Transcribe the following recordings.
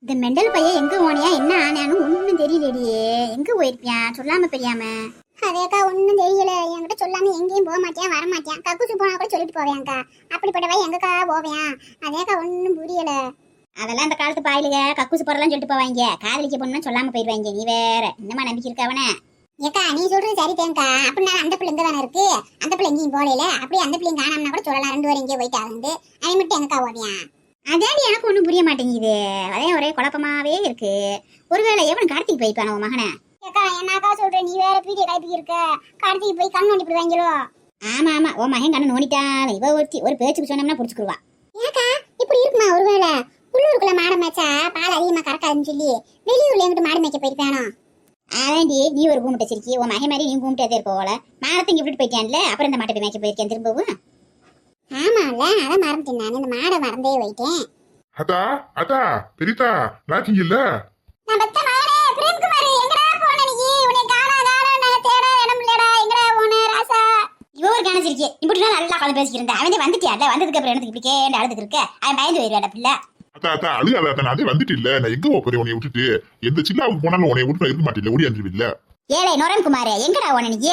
இந்த மெண்டல் பையன் எங்க போனியா என்ன ஆனானு ஒன்னும் தெரியலையே. எங்க போயிருப்பியான் சொல்லாம தெரியாம? அதேக்கா ஒன்னும் தெரியல. என்கிட்ட சொல்லாம எங்கேயும் போக மாட்டேன் வர மாட்டேன். கக்கூசு போனா கூட சொல்லிட்டு போவேன்க்கா. அப்படிப்பட்டவ எங்கக்கா போவேன்? அதேக்கா ஒன்னும் புரியல. அதெல்லாம் இந்த காலத்து பாயிலுக கக்கூசு போறலாம் சொல்லிட்டு போவாங்க. காதலிக்க பொண்ணு சொல்லாம போயிருவாங்க. நீ வேற என்னமா நம்பிக்கை இருக்க அவன? ஏக்கா நீ சொல்றது சரிதேன்க்கா. அப்படின்னா அந்த பிள்ளை இங்க தானே இருக்கு. அந்த பிள்ளை எங்கேயும் போகல. அப்படியே அந்த பிள்ளைங்க காணாமனா கூட சொல்லலாம். 2 பேரும் எங்கேயோ போயிட்டு ஆகுது. அவன் மட்டும் எங்கக்கா போவியான்? அதான் எனக்கு ஒன்றும் புரிய மாட்டேங்குது. அதே ஒரே குழப்பமாவே இருக்கு. ஒருவேளை எவன் கார்த்திக் போய்ப்பான உன் மகனை? ஏக்கா என்னக்கா சொல்ற? நீ வேற பீடிய கைப்பி இருக்க. கார்த்திக் போய் கண் நோண்டி போடுவாங்களோ? ஆமா ஆமா, உன் மகன் கண்ணு நோண்டிட்டான். இவ ஒருத்தி ஒரு பேச்சுக்கு சொன்னோம்னா புடிச்சுக்குருவா. ஏக்கா இப்படி இருக்குமா? ஒருவேளை உள்ளூருக்குள்ள மாடு மேய்ச்சா பால் அதிகமா கறக்காதுன்னு சொல்லி வெளியூர்ல எங்கிட்ட மாடு மேய்க்க போயிருப்பானோ? அதாண்டி நீ ஒரு கூமிட்ட சிரிக்கி. உன் மகன் மாதிரி நீ கூமிட்டே இருப்போல. மாடத்தை இங்க விட்டுட்டு போயிட்டான்ல, அப்புறம் இந்த மாட்டை போய் மேய்க்க போயிருக்கேன் திரும்பவும். ஆமால அதான் மறந்துட்டேன். நான் இந்த மாடை மறந்தே போயிட்டேன். அதா அதா பெரியதா லாக்கிங் இல்ல. நான் பத்த மாடே பிரேம்குமார் எங்கடா போன நீ? உன்னை காணா நான் தேட இடம் இல்லடா. எங்கடா போன ராசா? இவ ஒரு காண சிரிக்கி. இப்படி நல்லா கலந்து பேசிக்கிறேன். அவன் வந்துட்டியால, வந்ததுக்கு அப்புறம் எனக்கு இப்படி கேண்டு அழுதுக்கு இருக்க. அவன் பயந்து போயிருவாட பிள்ளை. அதா அதா அழுகாத. நான் அதே வந்துட்டு இல்ல. நான் எங்க போறேன் உன்னை விட்டுட்டு? எந்த சில்லாவுக்கு போனாலும் உன்னை விட்டு இருக்க மாட்டேன். ஓடி அஞ்சிருவில்ல. ஏழை நுரன்குமார் எங்கடா உன நீ?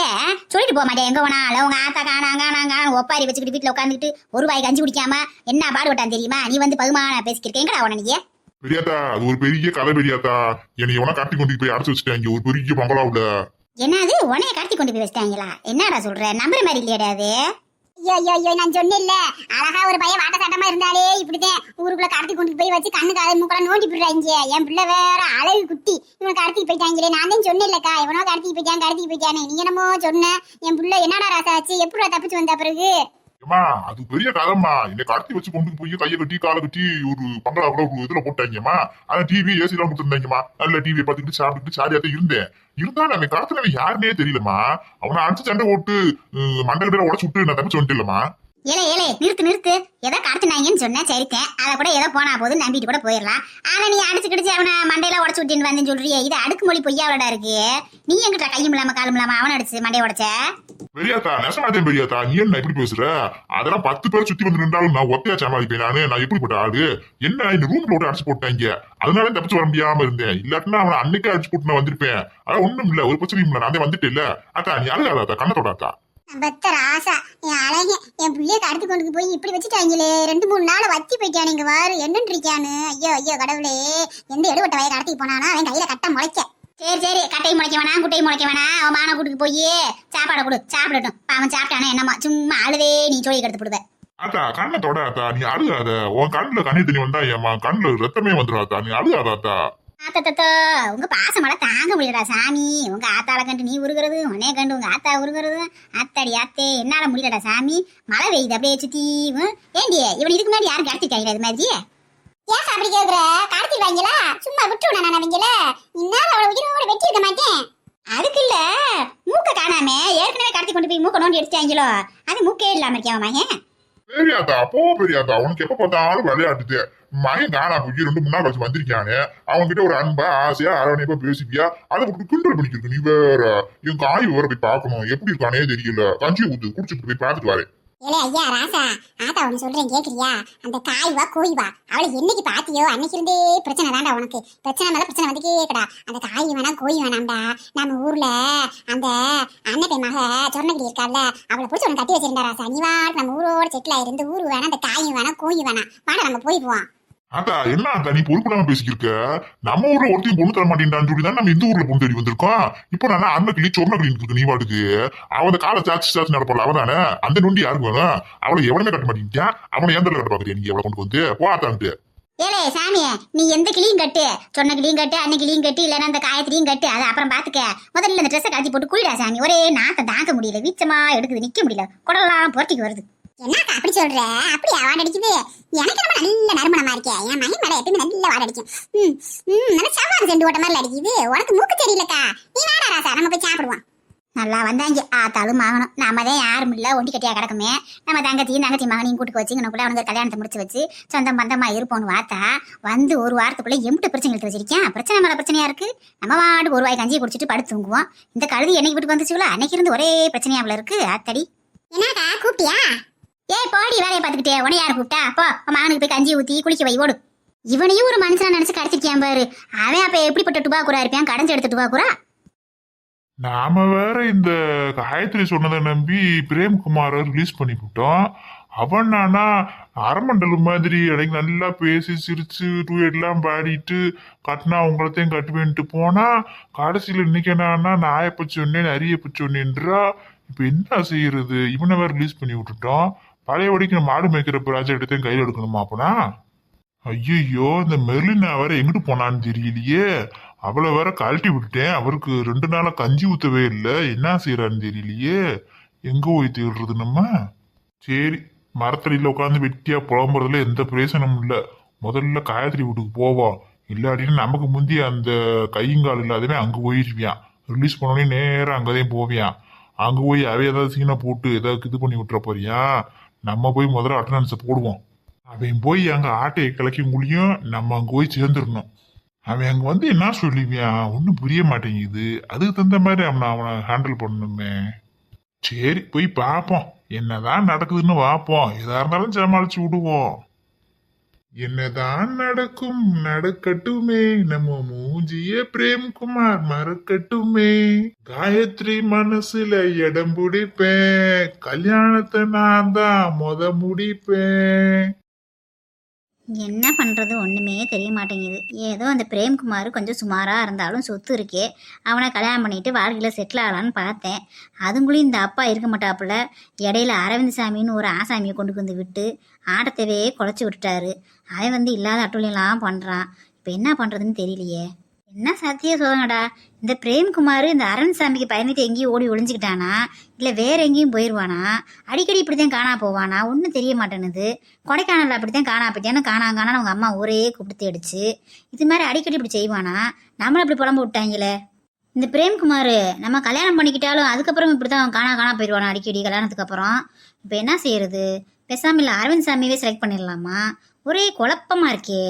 சொல்லிட்டு போக மாட்டேன் எங்க போனால. உங்க ஆத்தா காணாங்க ஒப்பாரி வச்சுக்கிட்டு வீட்டுல உட்காந்துக்கிட்டு ஒரு வாய் கஞ்சி குடிக்காம என்ன பாடுபட்டான் தெரியுமா? நீ வந்து பகுமான பேசிக்கிட்டு எங்கடா உன நீ? பெரியாத்தா அது ஒரு பெரிய கதை பெரியாத்தா. என்னை எவனா காட்டி கொண்டு போய் அடைச்சு வச்சுட்டாங்க ஒரு பெரிய பங்களாவுல. என்னது உனைய காட்டி கொண்டு போய் வச்சிட்டாங்களா? என்னடா சொல்ற? நம்புற மாதிரி இல்லையாடா அது? ஐயோ நான் சொன்னேன்ல, அழகா ஒரு பையன் வாட்ட சாட்டமா இருந்தாலே இப்படிதான் ஊருக்குள்ள கடத்தி கொண்டு போய் வச்சு கண்ணு காது மூக்கெல்லாம் நோண்டி போடுறாங்க. என் பிள்ளை வேற அழகு குட்டி. இவன் கடத்தி போயிட்டாங்களே. நான் தான் சொன்னேன்லக்கா இவனோ கடத்தி போயிட்டானே. நீ என்னமோ சொன்ன. என் பிள்ளை என்னடா ராசா ஆச்சு? எப்படா தப்பிச்சு வந்த பிறகு? ஏமா அது பெரிய கதைம்மா. என்னை கடத்தி வச்சு கொண்டு போய் கையை கட்டி காலை கட்டி ஒரு பங்களா கூட ஒரு இதுல போட்டாங்கம்மா. ஆனா டிவி ஏசி எல்லாம் கொடுத்துருந்தாங்கம்மா. நல்ல டிவியை பார்த்துக்கிட்டு சாப்பிட்டுட்டு சாரியாத்தான் இருந்தேன். இருந்தா நம்ம கடத்தினவன் யாருன்னே தெரியலம்மா. அவனை அடிச்சு சண்டை போட்டு மண்டல பேரை உடச்சு விட்டு நான் தப்பிச்சு வந்துட்டேன்லம்மா. ஏலே நிறுத்து. ஏதோ கடத்தினாங்கன்னு சொன்னா சரித்தேன். அதை கூட ஏதோ போனா போது நம்பிட்டு கூட போயிடலாம். ஆனா நீ அடிச்சு கிடிச்சு அவனை மண்டையில உடச்சு விட்டுன்னு வந்து சொல்றியே, இது அடுக்கு மொழி பொய்யாவடா இருக்கு. நீ எங்கிட்ட கையும் இல்லாம காலும் இல்லாம அவனை அடிச்சு மண்டையை உடைச்ச? பெரியாத்தா நெசமாதேன் பெரியாத்தா. நீ என்ன இப்படி பேசுற? அதெல்லாம் 10 பேர் சுத்தி வந்து நின்றாலும் நான் ஒத்தையா சமாளிப்பேன். நான் எப்படிப்பட்ட ஆளு? என்ன இந்த ரூம்ல விட்டு அடிச்சு போட்டாங்க. அதனால தப்பிச்சு வர முடியாம இருந்தேன். இல்லாட்டினா அவனை அன்னைக்கே அடிச்சு போட்டு நான் வந்திருப்பேன். அதான் ஒண்ணும் இல்ல, ஒரு பிரச்சனையும் இல்ல. நான் வந்துட்டு இல்ல. அக்கா நீ அழுகாதா, கண்ணத்தோடாத்தா. பத்த ராசா என் அழகே. என் பிள்ளைய கடத்தி கொண்டு போய் இப்படி வச்சுட்டாங்களே. 2-3 நாள் வத்தி போயிட்டானு. இங்க வாரு என்னன்னு இருக்கானு. ஐயோ கடவுளே. எந்த எடுபட்ட வய கடத்தி போனானா அவன் கையில கட்ட முளைக்க. சரி கட்டையை முளைக்க வேணாம் குட்டையை முளைக்க வேணாம். அவன் மான கூட்டுக்கு போய் சாப்பாடை கொடு, சாப்பிடட்டும். அவன் சாப்பிட்டானே என்னமா சும்மா அழுதே நீ சொல்லி கெடுத்து போடுவேன். அத்தா கண்ணத்தோட அத்தா நீ அழுகாத. உன் கண்ணுல கண்ணீர் தண்ணி வந்தா என் கண்ணுல ரத்தமே வந்துடாதா. நீ அழுகாதாத்தா. ஆத்தா உங்க பாசமலை தாங்க முடியலடா சாமி. உங்க ஆத்தால கண்டு நீ உருகிறது, உன்னைய கண்டு உங்க ஆத்தா உருகிறது. ஆத்தாடி ஆத்தே என்னால முடியலடா சாமி. மழை பெய்யுது அப்படியே சுத்தி. ஏண்டி இவன் இதுக்கு முன்னாடி யாரும் கடத்திட்டாங்க இது மாதிரி? ஏன் அப்படி கேக்குற? கடத்திடுவாங்களா? சும்மா விட்டு நான் அவங்கள இன்னால அவளை உயிரோட வெட்டி இருக்க மாட்டேன். அதுக்கு இல்ல, மூக்க காணாம ஏற்கனவே கடத்தி கொண்டு போய் மூக்க நோண்டி எடுத்துட்டாங்களோ. அது மூக்கே இல்லாம இருக்கியா மகன்? பெரியாத்தா போ பெரியாத்தா. உனக்கு எப்ப பார்த்தாலும் விளையாட்டுது. மகன் காணா போய் 2 3 நாள் கழிச்சு வந்திருக்கானே. அவங்க கிட்ட ஒரு அன்பா ஆசையா அரவணைப்பா பேசிப்பியா? அதை விட்டு கிண்டல் பண்ணிக்கிட்டு நீ வேற. என் காய் வேற போய் பார்க்கணும். எப்படி இருக்கானே தெரியல. கஞ்சி ஊத்து குடிச்சிட்டு போய் பார்த்துட்டு வரேன். ஏலே ஐயா ராசா, ஆத்தா ஒண்ணு சொல்றேன் கேக்குறியா? அந்த காய்வா கோய்வா அவளை என்னைக்கு பாத்தியோ அன்னைக்கு இருந்தே பிரச்சனை தான்டா உனக்கு. பிரச்சனை மேல பிரச்சனை வந்து கேக்கடா. அந்த காய் வேணாம் கோய் வேணாம்டா. நம்ம ஊர்ல அந்த அண்ணப்பை மக சொர்ணகிரி இருக்கால, அவளை பிடிச்சி உனக்கு கட்டி வச்சிருந்தா ராசா. நீ வாட்டு நம்ம ஊரோட செட்டில் ஆயிருந்து ஊரு வேணாம் அந்த காயும் வேணாம் கோயும் வேணாம். வாடா நம்ம போய் போவோம். அத்தா என்ன அத்தா நீ பொறுப்புடாம பேசிக்கிருக்க? நம்ம ஊர்ல ஒருத்தையும் பொண்ணு தர மாட்டேன்டான்னு சொல்லி தான் நம்ம இந்த ஊர்ல பொண்ணு தேடி வந்திருக்கோம். இப்போ நான் அண்ணக்கிளி சொர்ணக்கிளி இருக்கு. நீ வாட்டுக்கு அவன் காலை சாச்சு நடப்பல அவதானே. அந்த நொண்டி யாருக்கு வேணும்? அவளை எவனுமே கட்ட மாட்டேங்கிட்டா. அவனை எந்த கட்ட பாக்குறியா நீ? எவ்வளவு கொண்டு வந்து போட்டான்ட்டு. ஏலே சாமியே, நீ எந்த கிளியும் கட்டு, சொன்ன கிளியும் கட்டு, அன்னை கிளியும் கட்டு, இல்லைன்னா அந்த காயத்திலையும் கட்டு. அதை அப்புறம் பாத்துக்க. முதல்ல இந்த ட்ரெஸ்ஸை காய்ச்சி போட்டு குளிடா சாமி. ஒரே நாத்தை தாக்க முடியல, வீச்சமா எடுக்குது, நிக்க முடியல, குடலாம் புரட்டிக்கு வருது. என்னக்கா அப்படி சொல்ற? அப்படியா வாட அடிக்குது? எனக்கு நம்ம நல்ல நறுமணமா இருக்கே. என் மகன் மேல எப்பயுமே நல்ல வாட அடிக்கும். நல்ல சவாரி செண்டு ஓட்ட மாதிரி அடிக்குது. உனக்கு மூக்கு தெரியலக்கா. நீ வாடா ராசா நம்ம போய் சாப்பிடுவோம். நல்லா வந்தாங்க ஆத்தாலும் மகனும். நாம தான் யாரும் இல்ல ஒண்டி கட்டியா கிடக்குமே. நம்ம தங்கச்சி மகனையும் கூட்டுக்கு வச்சு இங்கனக்குள்ள அவனுக்கு கல்யாணத்தை முடிச்சு வச்சு சொந்தம் பந்தமா இருப்போம்னு வாத்தா வந்து ஒரு வாரத்துக்குள்ள எம்பிட்டு பிரச்சனை எடுத்து வச்சிருக்கேன். பிரச்சனை மேல பிரச்சனையா இருக்கு. நம்ம வாட்டுக்கு ஒரு வாய் கஞ்சியை குடிச்சிட்டு படுத்து தூங்குவோம். இந்த கழுதி என்னைக்கு வீட்டுக்கு வந்துச்சுங்களோ அன்னைக்கு இருந்து ஒரே பிரச்சனையாவில் இருக்கு. ஆத்தடி என்னக்கா கூப்பிட்டியா? ஏய் போடி வேலையை பார்த்துக்கிட்டே. உன யாரு கூப்பிட்டா? அப்போ மகனுக்கு போய் கஞ்சி ஊத்தி குளிக்க வை ஓடு. இவனையும் ஒரு மனுஷனா நினைச்சு கடத்திருக்கியான் பாரு. அவன் அப்ப எப்படிப்பட்ட டுபாக்குரா இருப்பான், கடைஞ்சு எடுத்த டுபாக்குரா. நாம வேற இந்த காயத்ரி சொன்னதை நம்பி பிரேம்குமாரை ரிலீஸ் பண்ணி விட்டோம். அவன் நானா அரமண்டல் மாதிரி எனக்கு நல்லா பேசி சிரிச்சு டூயட்லாம் பாடிட்டு கட்டினா உங்களத்தையும் கட்டுவேன்ட்டு போனா கடைசியில் இன்னைக்கு என்னன்னா நாயை சொன்னேன் அரிய சொன்னேன்றா. இப்ப என்ன செய்யறது? இவனை வேற ரிலீஸ் பண்ணி விட்டுட்டோம். பழையபடிக்கு மாடு மேய்க்கிற ப்ராஜெக்டையும் கையில் எடுக்கணுமா அப்பனா? ஐயோ, இந்த மெர்லினா வேற எங்கிட்டு போனான்னு தெரியலையே. அவளை வேற கழட்டி விட்டுட்டேன். அவருக்கு 2 நாளா கஞ்சி ஊத்தவே இல்லை. என்ன செய்யறான்னு தெரியலையே. எங்க போய் தேடுறது நம்ம? சரி, மரத்தடியில உட்காந்து வெட்டியா புலம்புறதுல எந்த பிரயோசனமும் இல்லை. முதல்ல காயத்ரி வீட்டுக்கு போவோம். இல்லாட்டின்னு நமக்கு முந்தி அந்த கையங்கால் இல்லாதவே அங்க போயிருவியான். ரிலீஸ் பண்ணோடனே நேரம் அங்கதான் போவியான். அங்க போய் அவ ஏதாவது சீனை போட்டு ஏதாவது இது பண்ணி விட்டுற போறியா? நம்ம போய் முதல்ல அட்டண்டன்ஸை போடுவோம். அவன் போய் அங்க ஆட்டையை கிளக்கி முடியும். நம்ம அங்க போய் சேர்ந்துடணும். அவன் அங்க வந்து என்ன சொல்லுவியான்? ஒன்றும் புரிய மாட்டேங்குது. அதுக்கு தகுந்த மாதிரி அவனை ஹேண்டில் பண்ணணுமே. சரி, போய் பார்ப்போம். என்னதான் நடக்குதுன்னு பார்ப்போம். எதா இருந்தாலும் சமாளிச்சு விடுவோம். என்னதான் நடக்கும் நடக்கட்டுமே, நம்ம மூஞ்சிய பிரேம்குமார் மறக்கட்டுமே. காயத்ரி மனசுல இடம் பிடிப்பேன். கல்யாணத்தை நான் தான் முடிப்பேன். என்ன பண்ணுறது ஒன்றுமே தெரிய மாட்டேங்குது. ஏதோ அந்த பிரேம்குமார் கொஞ்சம் சுமாராக இருந்தாலும் சொத்து இருக்கே, அவனை கல்யாணம் பண்ணிட்டு வாழ்க்கையில் செட்டில் ஆகலான்னு பார்த்தேன். அதுங்குள்ளேயும் இந்த அப்பா இருக்க மாட்டாப்புல. இடையில அரவிந்த் சாமின்னு ஒரு ஆசாமியை கொண்டு வந்து விட்டு ஆட்டத்தவே குலைச்சி விட்டுட்டாரு. அவன் வந்து இல்லாத அட்டுழியெல்லாம் பண்ணுறான். இப்போ என்ன பண்ணுறதுன்னு தெரியலையே. என்ன சத்தியம் சொல்லுங்கடா, இந்த பிரேம்குமார் இந்த அரவிந்த் சாமிக்கு பயந்துட்டு எங்கேயும் ஓடி ஒளிஞ்சுக்கிட்டானா, இல்லை வேற எங்கேயும் போயிடுவானா? அடிக்கடி இப்படித்தான் காணா போவானா? ஒன்றும் தெரிய மாட்டேனுது. கொடைக்கானல் அப்படித்தான் காணா போயிட்டான்னு காணான்னு அவங்க அம்மா ஊரே கூப்பிட்டு தேடிச்சு. இது மாதிரி அடிக்கடி இப்படி செய்வானா? நம்மளை இப்படி புலம்பு விட்டாங்களே. இந்த பிரேம்குமார் நம்ம கல்யாணம் பண்ணிக்கிட்டாலும் அதுக்கப்புறம் இப்படி தான் அவன் காணா போயிடுவானா அடிக்கடி கல்யாணத்துக்கு அப்புறம்? இப்போ என்ன செய்யறது? பேசாமல் இல்லை அரவிந்த் சாமியவே செலக்ட் பண்ணிடலாமா? ஒரே குழப்பமா இருக்கே.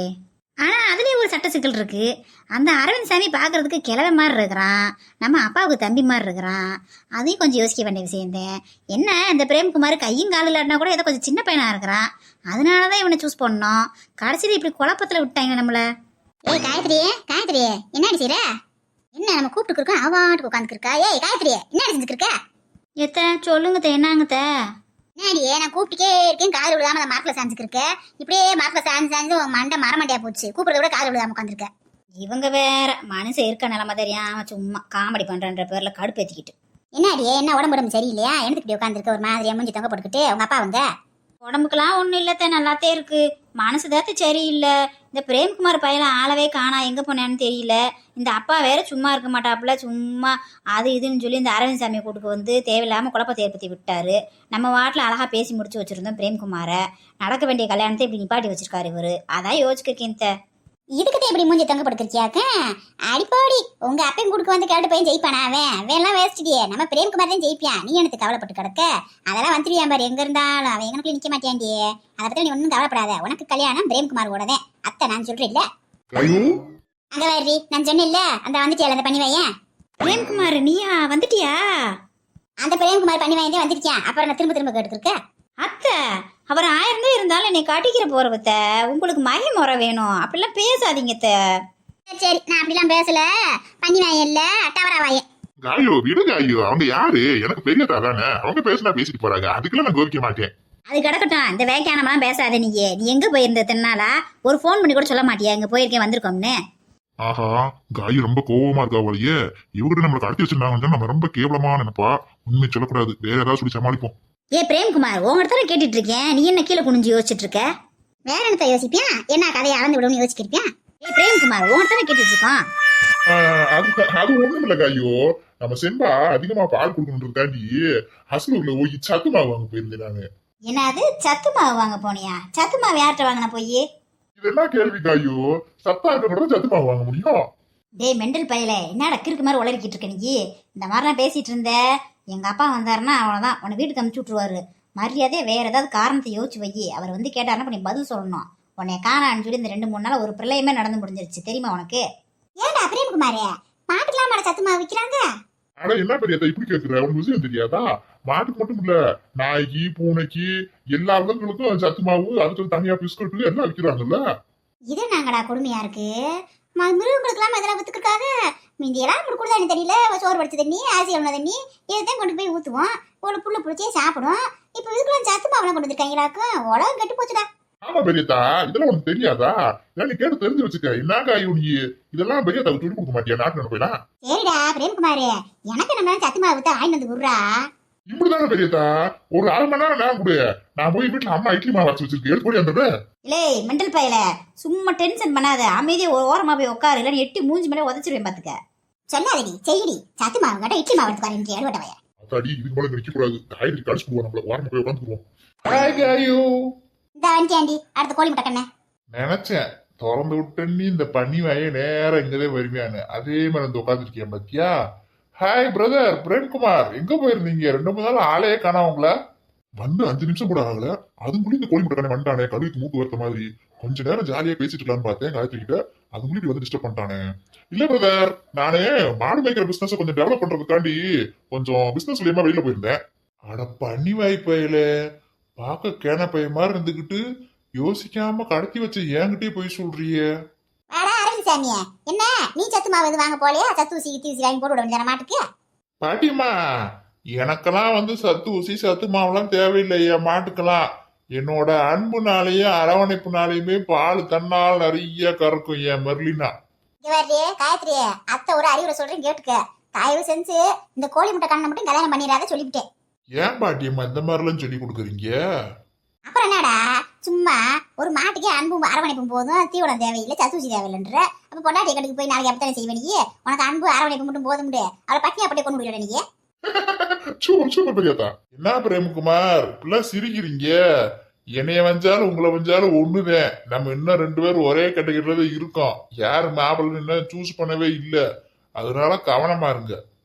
ஆனால் அதுலேயும் ஒரு சட்ட சிக்கல் இருக்கு. அந்த அரவிந்த் சாமி பார்க்கறதுக்கு கிழவை மாதிரி இருக்கிறான், நம்ம அப்பாவுக்கு தம்பி மாதிரி இருக்கிறான். அதையும் கொஞ்சம் யோசிக்க வேண்டிய விஷயந்தேன். என்ன இந்த பிரேம்குமார் கையும் காலில் இல்லாட்டினா கூட ஏதோ கொஞ்சம் சின்ன பையனாக இருக்கிறான். அதனால தான் இவனை சூஸ் பண்ணோம். கடைசியில் இப்படி குழப்பத்தில் விட்டாங்க நம்மளை. ஏய் காயத்ரி என்ன செய்யற? என்ன நம்ம கூப்பிட்டு இருக்கோம், அவாட்டுக்கு உட்காந்துருக்கா? ஏய் காயத்ரி, என்ன செஞ்சுட்டு இருக்க? எத்த சொல்லுங்கத்த, என்னங்கத்த? என்னடியே, நான் கூப்பிட்டுக்கே இருக்கேன், காது விழுகாம அந்த மரத்துல சாஞ்சுக்கிருக்க. இப்படியே மரத்துல சாஞ்சு மண்டை மரமண்டையா போச்சு. கூப்பிடுறத விட காது விழுகாம உட்காந்துருக்க. இவங்க வேற மனுஷன் இருக்க நிலைமை தெரியாம சும்மா காமெடி பண்றன்ற பேர்ல கடுப்பேத்திக்கிட்டு. என்னடியே, என்ன உடம்பு சரியில்லையா? எனக்கு இப்படி உட்காந்துருக்க ஒரு மாதிரியா மூஞ்சி தொங்க போட்டுக்கிட்டு? உங்க அப்பா அவங்க உடம்புக்கெல்லாம் ஒன்றும் இல்லத்த, நல்லாத்தே இருக்கு. மனசு தாத்து சரியில்லை. இந்த பிரேம்குமார் பையன் ஆளவே காணா, எங்கே போனேன்னு தெரியல. இந்த அப்பா வேற சும்மா இருக்க மாட்டாப்புல, சும்மா அது இதுன்னு சொல்லி இந்த அரவிந்த் சாமியை கூட்டுக்கு வந்து தேவையில்லாமல் குழப்பத்தை ஏற்படுத்தி விட்டாரு. நம்ம வாட்டில் அழகாக பேசி முடிச்சு வச்சுருந்தோம் பிரேம்குமாரை. நடக்க வேண்டிய கல்யாணத்தை இப்படி நிப்பாட்டி வச்சிருக்காரு இவர். அதான் யோசிச்சிருக்கேன். இதுக்கிட்ட எப்படி மூஞ்சி தொங்க படுக்கிறியாக்க? அடிப்போடி, உங்க அப்பையும் கூடுக்கு வந்து கேட்டு பையன் ஜெயிப்பானா? அவன் எல்லாம் வேஸ்டியே. நம்ம பிரேம்குமார் தான் ஜெயிப்பியான். நீ எனக்கு கவலைப்பட்டு கிடக்க. அதெல்லாம் வந்துருவியான் பாரு எங்க இருந்தாலும். அவன் எங்கனுக்குள்ள நிக்க மாட்டியாண்டியே. அதை பத்தி நீ ஒன்னும் கவலைப்படாத. உனக்கு கல்யாணம் பிரேம்குமார் கூட தான். அத்தை நான் சொல்றேன் இல்ல. அங்க வேறி நான் சொன்னேன் இல்ல, அந்த வந்துட்டியா அந்த பண்ணி வையன். பிரேம்குமார் நீயா வந்துட்டியா? அந்த பிரேம்குமார் பண்ணி வாய்ந்தே வந்துருக்கியான். அப்புறம் நான் திரும்ப கேட்டுருக்க. அத்தை, அவர் 1000 இருந்தாலும் என்னை கட்டிக்கிற போறவத்த. உங்களுக்கு மகிமுறை வேணும், அப்படிலாம் பேசாதீங்க. சரி, நான் அப்படிலாம் பேசல. பண்ணி வாயன் இல்ல, டவரா வாயன். காயோ விடுங்க. ஐயோ, அவங்க யாரு? எனக்கு பெரிய தானே. அவங்க பேசினா பேசிட்டு போறாங்க. அதுக்கெல்லாம் நான் கோவிக்க மாட்டேன். அது கிடக்கட்டும். இந்த வேக்கானமெல்லாம் பேசாத. நீ எங்க போயிருந்த தென்னாலா? ஒரு ஃபோன் பண்ணி கூட சொல்ல மாட்டியா இங்க போயிருக்கேன் வந்திருக்கோம்னு? ஆஹா, காயு ரொம்ப கோவமா இருக்கா போலயே. இவகிட்ட நம்மளை கடத்தி வச்சிருந்தாங்கன்னு நம்ம ரொம்ப கேவலமா நினைப்பா. உண்மை சொல்லக்கூடாது, வேற ஏதாவது சொல்லி சமாளிப்போம். ஏ பிரேம்குமார், உங்கள்கிட்ட தான் கேட்டுட்டு இருக்கேன். நீ என்ன கீழே குனிஞ்சு யோசிச்சுட்டு இருக்க? வேற என்னத்த யோசிப்பியா? என்ன கதையை அளந்து விடணும்னு யோசிக்கிறியா? ஏ பிரேம்குமார், உங்கள்கிட்ட தான் கேட்டுட்டு இருக்கோம். அது ஒண்ணும் இல்ல காயோ. நம்ம செம்பா அதிகமா பால் கொடுக்கணுன்றதுக்காண்டி ஹஸ்பூர்ல போய் சத்து மாவு வாங்க போயிருந்தேன். என்னது சத்து மாவு வாங்க போனியா? சத்து மாவு யார்கிட்ட வாங்கின போய்? இது என்ன கேள்வி காயோ? சத்தா இருக்க சத்து மாவு வாங்க முடியும்? டேய் மெண்டல் பையல, என்னடா கிறுக்கு மாதிரி உளறிக்கிட்டு இருக்க நீ? இந்த மாதிரிலாம் பேசிட்டு இருந்த, எங்க அப்பா வந்தாருன்னா அவ்வளவுதான், உன்னை வீட்டுக்கு அனுப்பிச்சு விட்டுருவாரு. மரியாதையே வேற ஏதாவது காரணத்தை யோசிச்சு வை. அவர் வந்து கேட்டாருன்னா நீ பதில் சொல்லணும். உன்னை காணான்னு சொல்லி இந்த 2-3 நாள் ஒரு பிள்ளையுமே நடந்து முடிஞ்சிருச்சு, தெரியுமா உனக்கு? ஏண்டா பிரேம்குமாரே, மாட்டுக்கெல்லாம் மாட சத்து மாவு விற்கிறாங்க? ஆனா என்ன பெரியதா இப்படி கேக்குற? உனக்கு விஷயம் தெரியாதா? மாட்டுக்கு மட்டும் இல்ல, நாய்க்கு பூனைக்கு எல்லா விலங்குகளுக்கும் சத்து மாவு, அதுக்கு தனியா பிஸ்கட் எல்லாம் விற்கிறாங்கல்ல. இது நாங்கடா கொடுமையா இருக்கு. மிருகங்களுக்கெல்லாம் இதெல்லாம் வித்துக்கிட்டாங்க. மிந்தியெல்லாம் இப்படி கூட தண்ணி தெரியல, சோறு வடிச்ச தண்ணி, ஆசி எவ்வளோ தண்ணி இதுதான் கொண்டு போய் ஊற்றுவோம். ஒரு புள்ள பிடிச்சே சாப்பிடும். இப்போ இதுக்கெல்லாம் சத்து மாவெல்லாம் கொண்டு வந்துருக்காங்களாக்கும். உலகம் கெட்டு போச்சுடா. ஆமா பெரியத்தா, இதெல்லாம் உனக்கு தெரியாதா? நீ கேட்டு தெரிஞ்சு வச்சுக்க. என்னங்க நீ இதெல்லாம் பெரியத்தாவுக்கு சொல்லி கொடுக்க மாட்டியா? நாட்டு போயிடலாம். சரிடா பிரேம்குமார், எனக்கு நம்ம சத்து மாவு வித்தா வாங்கிட்டு வந்து விடுறா. இப்படிதானே பெரியத்தா, ஒரு 1/2 மணி நேரம் நான் கொடு. நான் போய் வீட்டுல அம்மா இட்லி மாவு வச்சு வச்சிருக்கேன், எடுத்து போய் அந்த இல்லை மெண்டல் பயல, சும்மா டென்ஷன் பண்ணாத. அமைதியை ஓரமா போய் உட்காரு, இல்லைன்னு எட்டி மூஞ்சி மேலே உதச்சிருவேன் பாத்துக்க. சொல்லாதடி செய்யடி. சத்து மாவு கேட்டா இட்லி மாவு எடுத்து வரேன். ஏழுவட்டவையா அத்தாடி, இதுக்கு மேல நிக்க கூடாது. காய்கறி கடிச்சு போடுவோம், நம்மள வாரம் போய் உட்காந்துக்குவோம். காயு இந்த வண்டியாண்டி அடுத்த கோழி முட்டை கண்ணே. நினைச்சேன் திறந்து விட்டேன்னு இந்த பண்ணி வாய நேரம் இங்கதே வருவியான்னு. அதே மாதிரி வந்து உட்காந்துருக்கேன் பாத்தியா? ஹாய் பிரதர் பிரேம்குமார், எங்க போயிருந்தீங்க? 2-3 நாள் ஆளையே காணா உங்கள. வந்து 5 நிமிஷம் கூட ஆகல, அதுக்குள்ளே இந்த கோழி முட்டை வந்துட்டானே. கழுவிக்கு மூக்கு வரத்த மாதிரி கொஞ்ச நேரம் ஜாலியா பேசிட்டு இருக்கலாம்னு பார்த்தேன் காயத்ரி கிட்ட. அதுக்குள்ளே வந்து டிஸ்டர்ப் பண்ணிட்டானே. இல்ல பிரதர், நானே மாடு மேய்க்கிற பிசினஸ் கொஞ்சம் டெவலப் பண்றதுக்காண்டி கொஞ்சம் பிசினஸ் மூலியமா வெளியில போயிருந்தேன். அட பண்ணி வாய்ப்பையில பார்க்க கேன பைய மாதிரி இருந்துகிட்டு யோசிக்காம கடத்தி வச்ச என்கிட்டயே போய் சொல்றியே. வாடா அரவிந்த் சாமியே, என்ன நீ சத்து மாவு எது வாங்க போலையா? சத்து ஊசி கித்தி ஊசி வாங்கி போட்டு விட வேண்டிய மாட்டுக்கு. பாட்டிமா, எனக்கெல்லாம் வந்து சத்து ஊசி சத்து மாவுலாம் தேவையில்லை என் மாட்டுக்கெல்லாம். என்னோட அன்புனாலேயும் அரவணைப்புனாலேயுமே பால் தன்னால் நிறைய கறக்கும் என் மெர்லினா. இவரு காயத்ரி அத்தை ஒரு அறிவுரை சொல்றேன் கேட்டுக்க. தயவு செஞ்சு இந்த கோழி முட்டை கண்ணை மட்டும் கல்யாணம் பண்ணிடாத சொல்லிவிட்டேன். ஏன் பாட்டியம்மா இந்த மாதிரிலாம் சொல்லி கொடுக்குறீங்க? அப்புறம் என்னடா, சும்மா ஒரு மாட்டுக்கே அன்பும் அரவணைப்பும் போதும், தீவனம் தேவையில்லை, சத்தூசி தேவையில்லைன்ற. அப்ப பொண்டாட்டி கடைக்கு போய் நாளைக்கு அப்பத்தானே செய்வே நீ? உனக்கு அன்பு அரவணைப்பு மட்டும் போதும், அவளை பட்டினி அப்படியே கொண்டு முடியல நீ. சூப்பர் சூப்பர் பெரியாத்தா. என்ன பிரேம்குமார் இப்பெல்லாம் சிரிக்கிறீங்க? என்னைய வஞ்சாலும் உங்களை வஞ்சாலும் ஒண்ணுதான். நம்ம இன்னும் 2 பேரும் ஒரே கேட்டகரியில இருக்கோம். யாரு மாப்பிள்ளை இன்னும் சூஸ் பண்ணவே இல்ல. அதனால கவனமா இருங்க.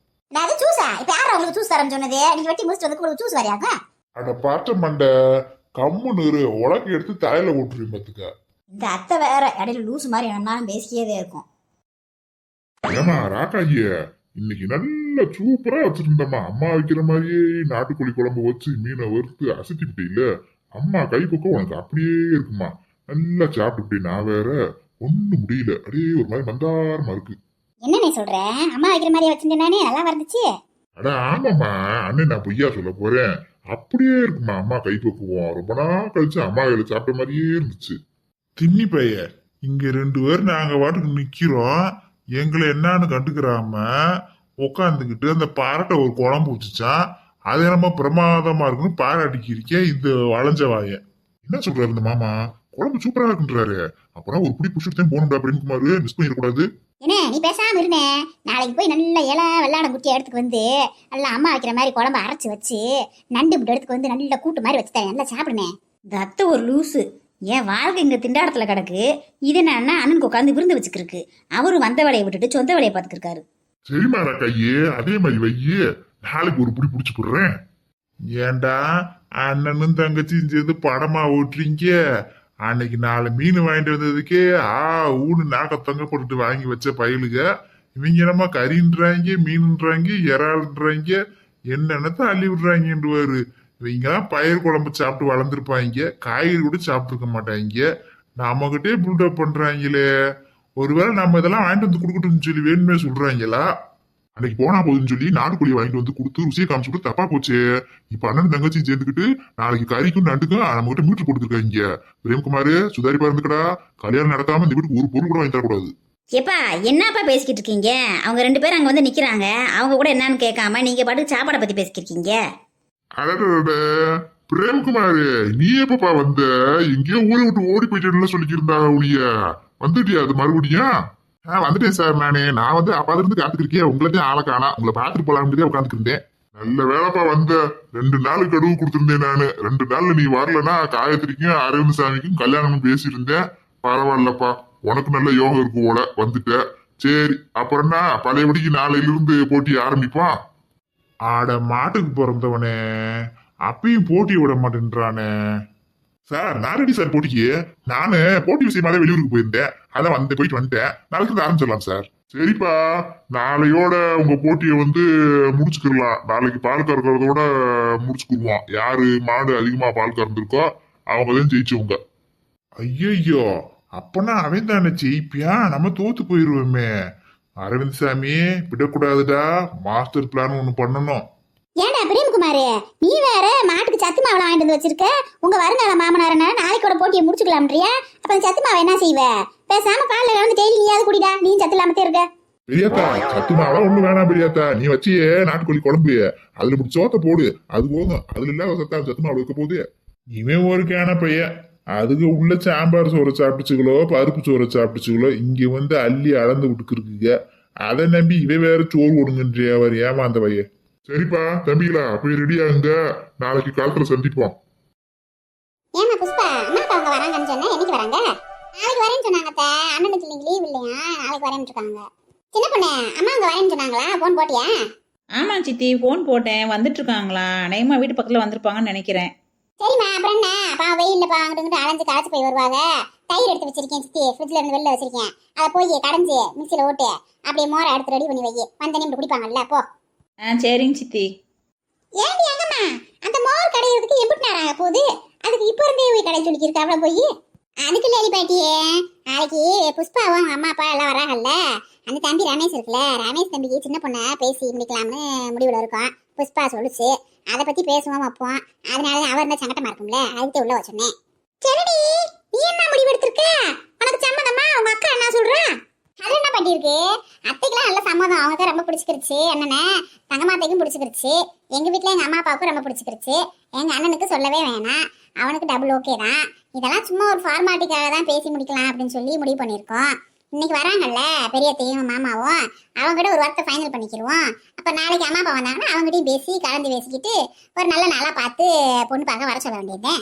நான் அது ஜூஸா? இப்ப யாரா உங்களுக்கு ஜூஸ் தரேன்னு சொன்னது? நீங்க வெட்டி முடிச்சுட்டு வந்து உங்களுக்கு ஜூஸ் வரையாங்க? அட பாட்ட மண்டை, கம்முன்னு உலக்கு எடுத்து தலையில ஓட்டுறீங்க பாத்துக்க. இந்த அத்தை வேற இடையில லூஸ் மாதிரி என்னாலும் பேசியதே இருக்கும். ஏமா ராக்காய, இன்னைக்கு நல்ல சூப்பரா வச்சிருந்தம்மா. அம்மா வைக்கிற மாதிரியே நாட்டுக்கோழி குழம்பு வச்சு மீனை வறுத்து அசத்திக்கிட்டே இல்ல. அம்மா கை பக்கம் உனக்கு அப்படியே இருக்குமா. நல்லா சாப்பிட்டுக்கிட்டே. நான் வேற ஒண்ணு முடியல, அப்படியே ஒரு மாதிரி மந்தாரமா இருக்கு. என்ன நீ சொல்ற? அம்மா வைக்கிற மாதிரியே வச்சிருந்தேனே, நல்லா வந்துச்சு. அட ஆமாம்மா, அண்ணன் நான் பொய்யா சொல்ல போறேன். அப்படியே இருக்குமா அம்மா கை பக்குவோம். ரொம்ப நாள் கழிச்சு அம்மா கையில சாப்பிட்ட மாதிரியே இருந்துச்சு. தின்னி பைய, இங்க 2 பேர் நாங்க வாட்டுக்கு நிக்கிறோம். எங்களை என்னன்னு கண்டுக்கிறாம உட்காந்துக்கிட்டு அந்த பாராட்ட ஒரு குழம்பு வச்சுச்சான். அது என்னமா பிரமாதமா இருக்குன்னு பாராட்டிக்கிறீங்க இந்த வளைஞ்ச வாய. என்ன சொல்றாரு இந்த மாமா? குழம்பு சூப்பரா இருக்குன்றாரு. அப்புறம் ஒரு புடி புடிச்சுட்டு போகணும்டா பிரேம்குமார், மிஸ் பண்ணிடக்கூடாது. என்ன நீ பேசாம இருந்தே, நாளைக்கு போய் நல்ல இலை வெள்ளாட குட்டியை எடுத்துக்கு வந்து நல்லா அம்மா வைக்கிற மாதிரி குழம்பு அரைச்சு வச்சு நண்டு இப்படி எடுத்துக்கு வந்து நல்ல கூட்டு மாதிரி வச்சு தரேன், நல்லா சாப்பிடுனேன். இந்த அத்தை ஒரு லூஸு. என் வாழ்க்கை இங்க திண்டாடத்துல கிடக்கு. இது என்னன்னா அண்ணனுக்கு உட்காந்து விருந்து வச்சுக்கிருக்கு. அவரும் வந்த வேலையை விட்டுட்டு சொந்த வேலையை பார்த்துக்கிருக்காரு. சரிமா கையே, அதே மாதிரி வையே. நாளைக்கு ஒரு புடி புடிச்சு போடுறேன். ஏண்டா அண்ணனும் தங்கச்சியும் சேர்ந்து படமா ஓட்டுறீங்க? அன்னைக்கு 4 மீன் வாங்கிட்டு வந்ததுக்கே ஊன்னு நாக்க தொங்க போட்டுட்டு வாங்கி வச்ச பயலுக இவங்க என்னமா கறின்றாங்க, மீன்ன்றாங்க, இறால்ன்றாங்க, என்னென்னத்த அள்ளி விடுறாங்கன்றுவாரு. இவங்கெல்லாம் பயிர் குழம்பு சாப்பிட்டு வளர்ந்துருப்பாங்க, காய்கறி கூட சாப்பிட்டுருக்க மாட்டாங்க. நம்மகிட்டே பில்டப் பண்றாங்களே. ஒருவேளை நம்ம இதெல்லாம் வாங்கிட்டு வந்து கொடுக்கட்டும்னு சொல்லி வேணுமே சொல்றாங்களா? அன்னைக்கு போனா போதுன்னு சொல்லி நாட்டுக்கோழி வாங்கிட்டு வந்து கொடுத்து ருசியை காமிச்சுட்டு தப்பா போச்சு. இப்ப அண்ணன் தங்கச்சியும் சேர்ந்துக்கிட்டு நாளைக்கு கறிக்கும் நண்டுக்கும் நம்ம கிட்ட மீட்டர் கொடுத்துருக்காங்க. பிரேம்குமார் சுதாரிப்பா இருந்துக்கடா. கல்யாணம் நடத்தாம இந்த வீட்டுக்கு ஒரு பொருள் கூட வாங்கி தரக்கூடாது. ஏப்பா என்னப்பா பேசிக்கிட்டு இருக்கீங்க? அவங்க 2 பேரும் அங்க வந்து நிக்கிறாங்க. அவங்க கூட என்னன்னு கேட்காம நீங்க பாட்டுக்கு சாப்பாடை பத்தி பேசிக்கிட்டு இருக்கீங்க. அடட பிரேம்குமார், நீ எப்பப்பா வந்த? எங்கேயோ ஊரை விட்டு ஓடி போயிட்டேன்னு சொல்லிக்கிருந்தா உனிய வந்துட்டியா? அது மறுபடியும் வந்துட்டேன் சார். நான் வந்து அப்பால இருந்து காத்துக்கிருக்கேன். உங்களதே ஆளை காணா. உங்களை பாத்துட்டு போலாம்னு உட்காந்துட்டு இருந்தேன். நல்ல வேலைப்பா வந்த. 2 நாள் கடுவு கொடுத்திருந்தேன் நானு. 2 நாள்ல நீ வரலன்னா காயத்ரிக்கும் அரவிந்த் சாமிக்கும் கல்யாணம் பேசியிருந்தேன். பரவாயில்லப்பா, உனக்கு நல்ல யோகம் இருக்கு போல, வந்துட்ட. சரி, அப்புறம்னா பழையபடிக்கு நாளையில இருந்து போட்டி ஆரம்பிப்பான். ஆட மாட்டுக்கு பிறந்தவனே அப்பயும் போட்டி விட மாட்டேன்றானே. சார் நான் ரெடி சார் போட்டிக்கு. நானு போட்டி விஷயமாவே வெளியூருக்கு போயிருந்தேன். அதான் போயிட்டு வந்துட்டேன். நாளைக்கு இருந்து ஆரம்பிச்சிடலாம் சார். சரிப்பா, நாளையோட உங்க போட்டியை வந்து முடிச்சுக்கிடலாம். நாளைக்கு பால் கறக்கிறதோட முடிச்சுக்குருவோம். யாரு மாடு அதிகமா பால் கறந்துருக்கோ அவங்க தான் ஜெயிச்சவங்க. ஐயோ, அப்பனா அவன் தானே ஜெயிப்பியா, நம்ம தோத்து போயிருவோமே. அரவிந்த் சாமி விடக்கூடாதுடா, மாஸ்டர் பிளான் ஒண்ணு பண்ணணும். ஏன்டா பிரேம்குமாரு, நீ வேற மாட்டுக்கு சத்து மாவுலாம் வாங்கிட்டு வந்து வச்சிருக்க. உங்க வருங்கால மாமனாரனா நாளைக்கு கூட போட்டியை முடிச்சுக்கலாம்ன்றியா? அப்ப அந்த சத்து மாவை என்ன செய்வ? பேசாம பால்ல கலந்து டெய்லி நீயாவது குடிடா, நீ சத்து இல்லாமத்தே இருக்க. பெரியாத்தா சத்து மாவெல்லாம் ஒண்ணு வேணாம் பெரியாத்தா, நீ வச்சியே நாட்டுக்கோழி குழம்பு, அதுல இப்படி சோத்த போடு, அது போதும். அதுல இல்ல சத்தா சத்து மாவு வைக்க போகுது. இவன் ஒரு கேன பையன், அதுக்கு உள்ள சாம்பார் சோறை சாப்பிட்டுச்சுகளோ பருப்பு சோறை சாப்பிட்டுச்சுகளோ இங்க வந்து அள்ளி அளந்து விட்டுக்கிருக்குங்க. அதை நம்பி இவன் வேற சோறு கொடுங்கன்றிய அவர் ஏமாந்த பையன். சரிப்பா தம்பிகளா, போய் ரெடி ஆகுங்க, நாளைக்கு காலத்துல சந்திப்போம். ஏமா புஷ்பா, அம்மா அப்பா அவங்க வராங்கன்னு சொன்னா என்னைக்கு வராங்க? நாளைக்கு வரேன்னு சொன்னாங்க அத்தை. அண்ணனுக்கு இன்னைக்கு லீவ் இல்லையா, நாளைக்கு வரேன்னு இருக்காங்க. சின்ன பொண்ணு, அம்மா அங்க வரேன்னு சொன்னாங்களா? போன் போட்டியா? ஆமா சித்தி, ஃபோன் போட்டேன். வந்துட்டு இருக்காங்களா? அநேகமா வீட்டு பக்கத்துல வந்திருப்பாங்கன்னு நினைக்கிறேன். சரிம்மா, அப்புறம் என்ன? அப்பா வெயில்ல அங்கிட்டு அலைஞ்சு களைச்சு போய் வருவாங்க. தயிர் எடுத்து வச்சிருக்கேன் சித்தி, ஃப்ரிட்ஜ்ல இருந்து வெளில வச்சிருக்கேன். அதை போய் கடைஞ்சு மிக்சியில ஓட்டு அப்படியே மோரை எடுத்து ரெடி பண்ணி வை. வந்தனே இப்படி குடிப்பாங்கல்ல, போ. சரிங்க சித்தி. ஏண்டி அங்கம்மா, அந்த மோர் கடையிறதுக்கு எம்பிட்டு நேரம் ஆக போகுது? அதுக்கு இப்ப இருந்தே போய் கடை சொல்லிக்கிருக்கா அவ்வளவு போய். அதுக்கு லேடி பாட்டியே, நாளைக்கு புஷ்பாவும் அவங்க அம்மா அப்பா எல்லாம் வராங்கல்ல. அந்த தம்பி ரமேஷ் இருக்குல்ல, ரமேஷ் தம்பிக்கு சின்ன பொண்ணை பேசி முடிக்கலாம்னு முடிவுல இருக்கோம். புஷ்பா சொல்லுச்சு, அதை பத்தி பேசுவோம் வைப்போம். அதனால அவர் இருந்தா சங்கட்டமா இருக்கும்ல, அதுக்கு உள்ள வச்சோன்னே. சரிடி, நீ என்ன முடிவு எடுத்திருக்க? உனக்கு சம்மதமா? உங்க அக்கா என்ன சொல்றா? அது என்ன பாட்டி இருக்கு, அத்தைக்கெல்லாம் நல்ல சம்மதம். அவங்களுக்கு ரொம்ப பிடிச்சிருச்சு. அண்ணனை தங்கமாத்தைக்கும் பிடிச்சிருச்சு. எங்க வீட்டுல எங்க அம்மா அப்பாவுக்கும் ரொம்ப பிடிச்சிருச்சு. எங்க அண்ணனுக்கு சொல்லவே வேணாம், அவனுக்கு டபுள் ஓகே தான். இதெல்லாம் சும்மா ஒரு ஃபார்மாலிட்டிக்காக தான் பேசி முடிக்கலாம் அப்படின்னு சொல்லி முடிவு பண்ணியிருக்கோம். இன்னைக்கு வராங்கல்ல பெரியத்தையும் மாமாவும், அவங்ககிட்ட ஒரு வார்த்தை ஃபைனல் பண்ணிக்கிடுவோம். அப்ப நாளைக்கு அம்மா அப்பா வந்தாங்கன்னா அவங்ககிட்டயும் பேசி கலந்து பேசிக்கிட்டு ஒரு நல்ல நாளா பார்த்து பொண்ணு பார்க்க வர சொல்ல வேண்டியதுதான்.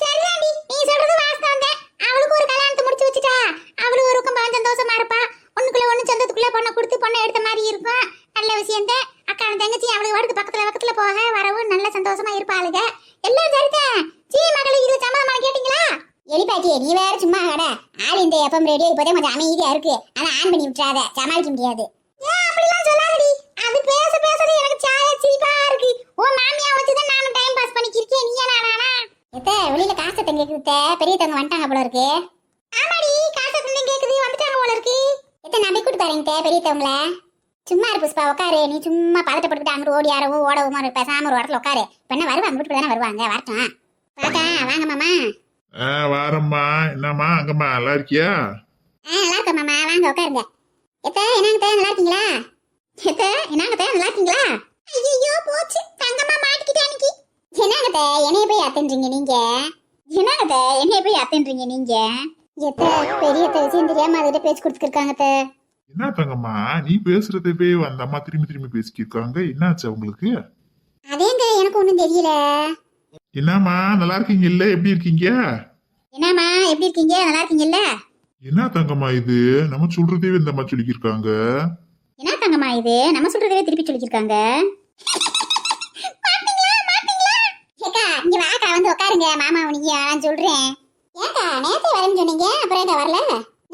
சரிதாண்டி, நீ சொல்றது வாஸ்தவம் தான். அவளுக்கு ஒரு கல்யாணத்தை முடிச்சு வச்சுட்டா அவளு ஒரு ரொம்ப சந்தோஷமா இருப்பா. ஒண்ணுக்குள்ள ஒண்ணு சொந்தத்துக்குள்ள பொண்ணை கொடுத்து பொண்ணை எடுத்த மாதிரி இருக்கும். நல்ல விஷயம் தான். அக்கா தங்கச்சி அவளுக்கு வாடுக்கு பக்கத்துல போக வரவு நல்ல சந்தோஷமா இருப்பாளுங்க. எல்லாம் சரிதான். மகளுக்கு இதுல சம்மதமா கேட்டீங்களா? எலிப்பாட்டியே, நீ வேற சும்மா கடை. ஆள் இந்த எஃப்எம் ரேடியோ இப்போதான் கொஞ்சம் அமைதியா இருக்கு. ஆனா ஆன் பண்ணி விட்டுறாத, சமாளிக்க முடியாது. ஏன் அப்படிலாம் சொல்லாதடி? அது பேச பேசது எனக்கு சாய சிரிப்பா இருக்கு. உன் மாமியா வச்சுதான் நானும் டைம் பாஸ் பண்ணிக்கிருக்கேன். நீ நானா? எத்த வெளியில காசு தங்க கேக்குது, பெரியத்தவங்க வந்துட்டாங்க போல இருக்கு. ஆமாடி, காசு தந்தேன் கேக்குது, வந்துட்டாங்க போல இருக்கு. எத்த நம்பி கூட்டு பாருங்க பெரியத்தவங்கள. சும்மா இரு புஷ்பா, உட்காரு. நீ சும்மா பதட்டப்பட்டுக்கிட்டு அங்கிட்டு ஓடி ஆறவும் ஓடவுமா பேசாம ஒரு இடத்துல உட்காரு. இப்ப என்ன வருவாங்க, வீட்டுக்கு தானே வருவாங்க, வரட்டும். பாக்கா வாங்க மாமா. வாரம்மா, என்னம்மா அங்கம்மா நல்லா இருக்கியா? நல்லா இருக்க மாமா, வாங்க உட்காருங்க. எத்த என்னங்க நல்லா இருக்கீங்களா? எத்த என்னங்க நல்லா இருக்கீங்களா? ஐயோ போச்சு, தங்கம்மா மாட்டிக்கிட்டே அன்னைக்கு. என்னங்க என்னைய போய் அத்தன்றீங்க நீங்க? என்னங்க என்னைய போய் அத்தன்றீங்க நீங்க? எத்த பெரிய விஷயம் தெரியாம அதுகிட்ட பேச்சு கொடுத்துருக்காங்க. என்ன தங்கம்மா நீ பேசுறதவே அந்த அம்மா திரும்பி திரும்பி பேசிக்கிருக்காங்க, என்னாச்சு அவங்களுக்கு? அதேங்க எனக்கு ஒண்ணும் தெரியல. என்னம்மா நல்லா இருக்கீங்க இல்ல, எப்படி இருக்கீங்க? என்னம்மா எப்படி இருக்கீங்க, நல்லா இருக்கீங்கல்ல? என்ன தங்கம்மா இது, நம்ம சொல்றதே இந்த அம்மா சொல்லிக்கிருக்காங்க. என்ன தங்கம்மா இது, நம்ம சொல்றதே திருப்பி சொல்லிக்கிருக்காங்க. ஏக்கா இங்க வாக்கா, வந்து உட்காருங்க. மாமா நீங்க நான் சொல்றேன். ஏக்கா நேத்து வரேன்னு சொன்னீங்க, அப்புறம் ஏக்கா வரல?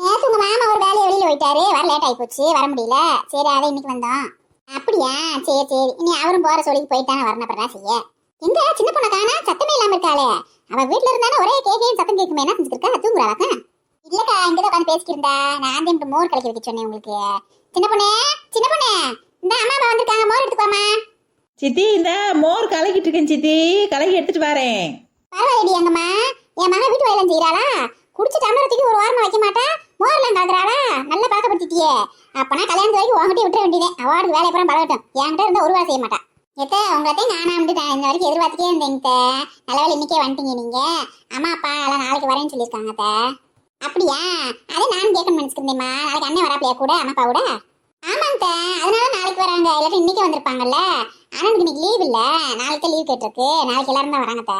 நேத்து உங்க மாமா ஒரு வேலையை வெளியில போயிட்டாரு, வர லேட் ஆகி போச்சு, வர முடியல. சரி அதை இன்னைக்கு வந்தோம். அப்படியா, சரி சரி. இனி அவரும் போற சொல்லி போயிட்டானே, வரணும் அப்புறம் செய்ய. எங்க சின்ன பொண்ணை காணா, சத்தமே இல்லாம இருக்காளே. அவ வீட்டுல இருந்தானே ஒரே கேக்கையும் சத்தம் கேட்குமே, என்ன செஞ்சுருக்கா, தூங்குறாக்கா? இல்லக்கா இங்கதான் உட்காந்து பேசிக்கிட்டு இருந்தா. நான் தான் மோர் கலக்கி வைக்க சொன்னேன் உங்களுக்கு. சின்ன பொண்ணே, சின்ன பொண்ணே, இந்த அம்மா அப்பா வந்திருக்காங்க, மோர் எடுத்துக்கோமா. சித்தி, இந்த மோர் கலக்கிட்டு இருக்கேன் சித்தி, கலக்கி எடுத்துட்டு வரேன். பரவாயில்லடி எங்கம்மா, என் மகன் வீட்டு வேலை செய்யறாளா? குடிச்சு டம்ளரத்துக்கு ஒரு வாரமா வைக்க மாட்டா, மோர்லாம் கலக்குறாளா? நல்லா பழக்கப்படுத்திட்டியே. அப்பனா கல்யாணத்து வரைக்கும் உங்ககிட்ட விட்டுற வேண்டியதேன். அவார்டுக்கு வேலை அப்புறம் பழகட்டும். என்கிட்ட இருந்தா ஒரு வேலை செய்ய மாட்டா. எத்த உங்கள்கிட்ட நானாம்ட்டு இந்த வரைக்கும் எதிர்பார்த்துட்டே இருந்தேங்க. நல்ல வேலை இன்னைக்கே வந்துட்டீங்க நீங்க. அம்மா அப்பா எல்லாம் நாளைக்கு வரேன்னு சொல்லியிருக்காங்க. அப்படியா, அதை நானும் கேட்கணும்னு நினைச்சிருந்தேம்மா. நாளைக்கு அண்ணன் வராப்பிலையா கூட, அம்மா அப்பா கூட? ஆமாங்க, அதனால நாளைக்கு வராங்க, இல்லாட்டி இன்னைக்கே வந்திருப்பாங்கல்ல. அண்ணனுக்கு இன்னைக்கு லீவ் இல்ல, நாளைக்கு லீவ் கேட்டிருக்கு. நாளைக்கு எல்லாரும் தான் வராங்க.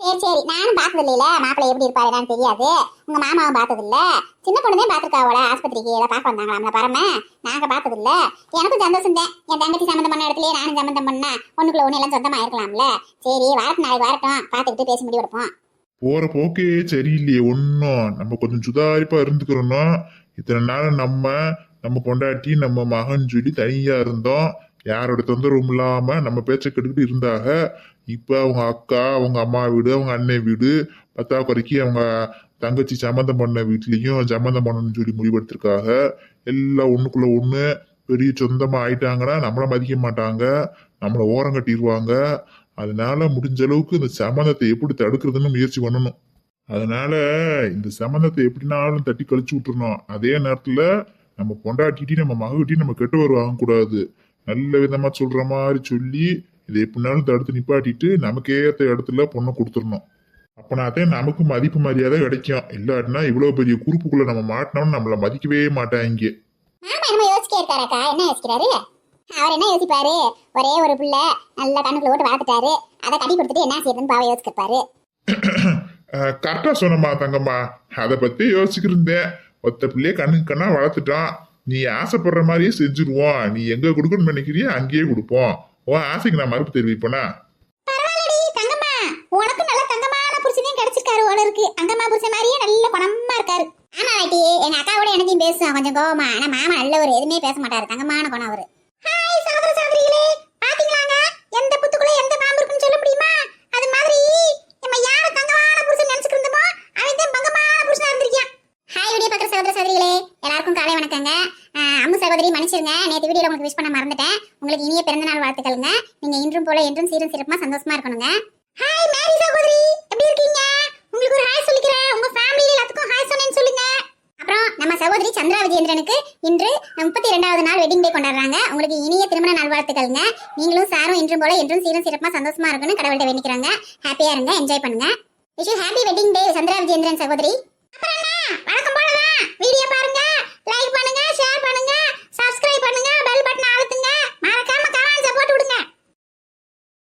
சரி சரி, நானும் பார்த்தது இல்லையில, மாப்பிள்ளை எப்படி இருப்பாரு என்னன்னு தெரியாது. உங்க மாமாவும் பார்த்தது இல்ல, சின்ன பொண்ணுதான் பார்த்துருக்காவோட ஆஸ்பத்திரிக்கு ஏதோ பார்க்க வந்தாங்களா பரம. நாங்க பார்த்தது இல்ல. எனக்கும் சந்தோஷம் தான். என் தங்கச்சி சம்மந்தம் பண்ண இடத்துலயே நானும் சம்மந்தம் பண்ணா ஒண்ணுக்குள்ள ஒண்ணு எல்லாம் சொந்தமா இருக்கலாம்ல. சரி வரட்டும், நாளைக்கு வரட்டும், பார்த்துக்கிட்டு பேசி முடிவு எடுப்போம். போற போக்கே சரியில்லையே ஒன்னும். நம்ம கொஞ்சம் சுதாரிப்பா இருந்துக்கிறோம். இத்தனை நாள் நம்ம பொண்டாட்டி நம்ம மகன் சொல்லி தனியா இருந்தோம், யாரோட தொந்தரவும் இல்லாம நம்ம பேச்சை கெடுக்கிட்டு இருந்தாக. இப்ப அவங்க அக்கா, அவங்க அம்மா வீடு, அவங்க அண்ணன் வீடு, பத்தாக்குறைக்கு அவங்க தங்கச்சி சம்மந்தம் பண்ண வீட்லயும் சம்மந்தம் பண்ணணும்னு சொல்லி முடிவெடுத்திருக்காக. எல்லாம் ஒண்ணுக்குள்ள ஒண்ணு பெரிய சொந்தமா ஆயிட்டாங்கன்னா நம்மள மதிக்க மாட்டாங்க, நம்மள ஓரம் கட்டிடுவாங்க. அதனால முடிஞ்ச அளவுக்கு இந்த சம்மந்தத்தை எப்படி தடுக்கிறதுன்னு முயற்சி பண்ணணும். அதனால இந்த சம்மந்தத்தை எப்படினாலும் தட்டி கழிச்சு விட்டுறணும். அதே நேரத்துல நம்ம பொண்டாட்டிட்டி நம்ம மகக்கிட்டி நம்ம கெட்ட வாங்க கூடாது. நல்ல விதமா சொல்ற மாதிரி சொல்லி இதை எப்படினாலும் தடுத்து நிப்பாட்டிட்டு நமக்கு ஏற்ற இடத்துல பொண்ணை கொடுத்துடணும். அப்பனாதே நமக்கு மதிப்பு மரியாதை கிடைக்கும். இல்லாட்டினா இவ்வளவு பெரிய குறுப்புக்குள்ள நம்ம மாட்டினோம்னு நம்மள மதிக்கவே மாட்டாங்க. மாமா என்னமோ யோசிக்க இருக்காரக்கா, என்ன யோசிக்கிறாரு? அவர் என்ன யோசிப்பாரு? ஒரே ஒரு பிள்ளை நல்லா கண்ணுக்குள்ள போட்டு வளர்த்துட்டாரு, அதை கட்டி கொடுத்துட்டு என்ன செய்யறதுன்னு பாவ யோசிச்சிருப்பாரு. கரெக்டா சொன்னம்மா தங்கம்மா. அதை பத்தி யோசிச்சிருந்தேன். ஒத்த பிள்ளைய கண்ணுக்கு கண்ணா வளர்த்துட்டான். நீ ஆசைப்படுற மாதிரியே செஞ்சுருவோம். நீ எங்க கொடுக்கணும்னு நினைக்கிறியோ அங்கேயே கொடுப்போம். உன் ஆசைக்கு நான் மறுப்பு தெரிவிப்பேனா? பரவாயில்லடி தங்கம்மா, உனக்கு நல்ல தங்கமான புருஷனையும் கிடைச்சிருக்காரு போல இருக்கு. அங்கம்மா புருஷன் மாதிரியே நல்ல குணமா இருக்காரு. ஆமா வாட்டி, எங்க அக்காவோட எனக்கும் பேசுவோம் கொஞ்சம் கோவமா. ஆனா மாமா நல்லவர், எதுவுமே பேச மாட்டாரு, தங்கமான குணம் அவரு. ஹாய் சகோதர சகோதரிகளே, பாத்தீங்களாங்க எந்த புத்துக்குள்ள எந்த பாம்பு இருக்குன்னு சொல்ல முடியுமா? அது மாதிரி நம்ம யார தங்கமான புருஷன் நினைச்சுட்டு இருந்தோமோ அவன் தான் பங்கமான புருஷனா இருந்திருக்கான். ஹாய் வீடியோ பார்க்குற சகோதர சகோதரிகளே, எல்லாருக்கும் காலை வணக்கங்க. அம்மு சகோதரி மன்னிச்சிருங்க, நேற்று வீடியோல உங்களுக்கு விஷ் பண்ண மறந்துட்டேன். உங்களுக்கு இனிய பிறந்தநாள் வாழ்த்துக்களுங்க. நீங்க இன்றும் போல என்றும் சீரும் சிறப்புமா சந்தோஷமா இருக்கணுங்க. ஹாய் மேரி சகோதரி, எப்படி இருக்கீங்க? உங்களுக்கு ஒரு ஹாய் சொல்லிக்கிறேன். உங்க ஃபேமிலி எல்லாத்துக்கும் ஹாய் சொன்னேன்னு சொல்லுங்க. அப்புறம் நம்ம சகோதரி சந்திரா விஜயேந்திரனுக்கு இன்று 32வது நாள் வெட்டிங் டே கொண்டாடுறாங்க. உங்களுக்கு இனிய திருமண நல்வாழ்த்துக்கள்ங்க. நீங்களும் சாரும் இன்றும் போல என்றும் சீரும் சிறப்புமா சந்தோஷமா இருக்கணும் கடவுள்கிட்ட வேண்டிக்கிறாங்க. ஹாப்பியா இருங்க, என்ஜாய் பண்ணுங்க. Wish you happy wedding day Chandra Vijayendran சகோதரி. அப்புறம் என்ன, வழக்கம் போலதான் வீடியோ பாருங்க, லைக் பண்ணுங்க, ஷேர் பண்ணுங்க, சப்ஸ்கிரைப் பண்ணுங்க, பெல் பட்டன்